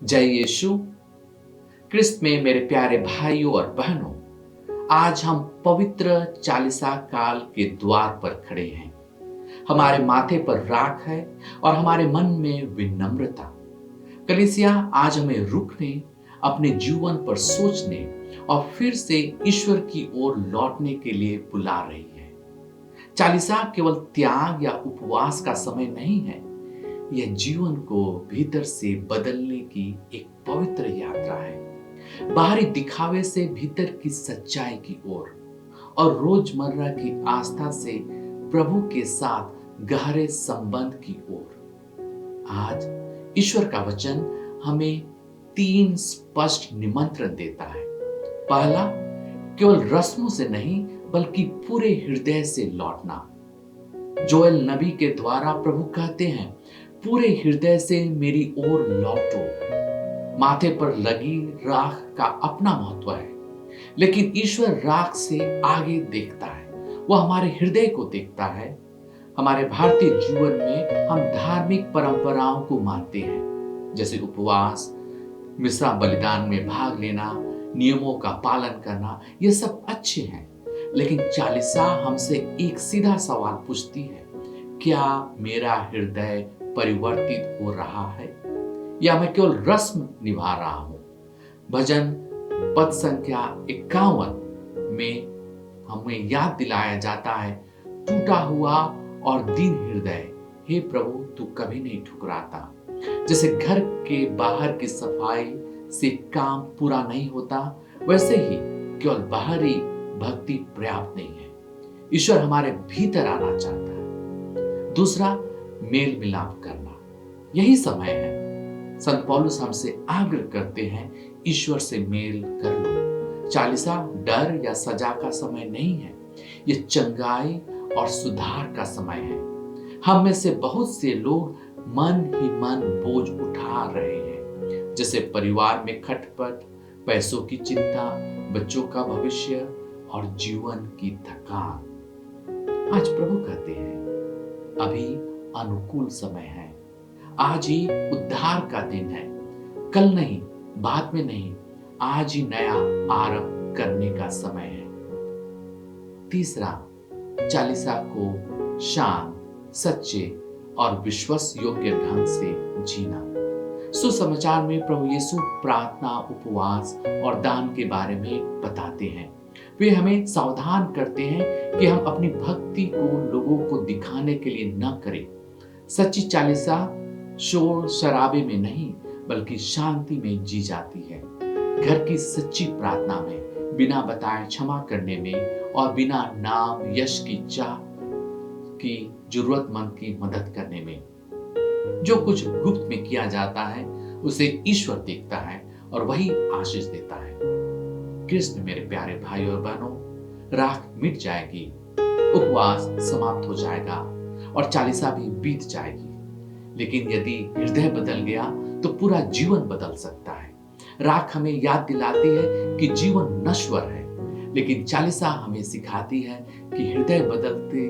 जय यीशु क्रिस्त में मेरे प्यारे भाइयों और बहनों, आज हम पवित्र चालीसा काल के द्वार पर खड़े हैं। हमारे माथे पर राख है और हमारे मन में विनम्रता। कलीसिया आज हमें रुकने, अपने जीवन पर सोचने और फिर से ईश्वर की ओर लौटने के लिए बुला रही है। चालीसा केवल त्याग या उपवास का समय नहीं है, यह जीवन को भीतर से बदलने की एक पवित्र यात्रा है। बाहरी दिखावे से भीतर की सच्चाई की ओर और रोजमर्रा की आस्था से प्रभु के साथ गहरे संबंध की ओर। आज ईश्वर का वचन हमें 3 स्पष्ट निमंत्रण देता है। पहला, केवल रस्मों से नहीं बल्कि पूरे हृदय से लौटना। जोएल नबी के द्वारा प्रभु कहते हैं, पूरे हृदय से मेरी ओर लौटो। माथे पर लगी राख का अपना महत्व है, लेकिन ईश्वर राख से आगे देखता है। वह हमारे हृदय को देखता है। हमारे भारतीय जीवन में हम धार्मिक परंपराओं को मानते हैं, जैसे उपवास, मिश्रा बलिदान में भाग लेना, नियमों का पालन करना। ये सब अच्छे हैं, लेकिन चालीसा हमसे एक सीधा सवाल पूछती है, क्या मेरा हृदय परिवर्तित हो रहा है या मैं केवल रस्म निभा रहा हूं? भजन पद संख्या 51 में हमें याद दिलाया जाता है, टूटा हुआ और दीन हृदय, हे प्रभु तू कभी नहीं ठुकराता। जैसे घर के बाहर की सफाई से काम पूरा नहीं होता, वैसे ही केवल बाहरी भक्ति पर्याप्त नहीं है। ईश्वर हमारे भीतर आना चाहता है। दूसरा, मेल मिलाप करना। यही समय है। संत पौलुस हमसे आग्रह करते हैं, ईश्वर से मेल कर लो। चालीसा डर या सजा का समय नहीं है, यह चंगाई और सुधार का समय है। हम में से बहुत से लोग मन ही मन बोझ उठा रहे हैं, जैसे परिवार में खटपट, पैसों की चिंता, बच्चों का भविष्य और जीवन की थकान। आज प्रभु कहते हैं, अभी अनुकूल समय है। आज ही उद्धार का दिन है। कल नहीं, बाद में नहीं, आज ही नया आरंभ करने का समय है। तीसरा, चालीसा को शांत, सच्चे और विश्वास योग्य ढंग से जीना। सुसमाचार में प्रभु यीशु प्रार्थना, उपवास और दान के बारे में बताते हैं। वे हमें सावधान करते हैं कि हम अपनी भक्ति को लोगों को दिखाने के लिए न करें। सच्ची चालीसा शोर शराबे में नहीं बल्कि शांति में जी जाती है। घर की सच्ची प्रार्थना में, बिना बताए क्षमा करने में और बिना नाम यश की चाह की जरूरतमंद की मदद करने में। जो कुछ गुप्त में किया जाता है उसे ईश्वर देखता है और वही आशीष देता है। कृष्ण मेरे प्यारे भाई और बहनों, राख मिट जाएगी, उपवास समाप्त हो जाएगा और चालीसा भी बीत जाएगी, लेकिन यदि हृदय बदल गया तो पूरा जीवन बदल सकता है। राख हमें याद दिलाती है कि जीवन नश्वर है, लेकिन चालीसा हमें सिखाती है कि हृदय बदलते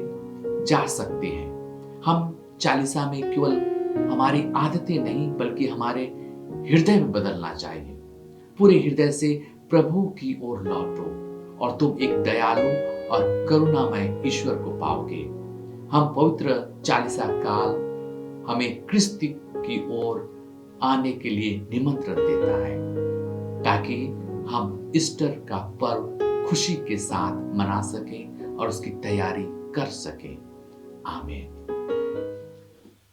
जा सकते हैं। हम चालीसा में केवल हमारी आदतें नहीं बल्कि हमारे हृदय में बदलना चाहिए। पूरे हृदय से प्रभु की ओर लौटो और तुम एक दयालु और करुणामय ईश्वर को पाओगे। हम पवित्र चालीसा काल हमें क्रिस्त की ओर आने के लिए निमंत्रण देता है, ताकि हम ईस्टर का पर्व खुशी के साथ मना सकें और उसकी तैयारी कर सकें। आमीन।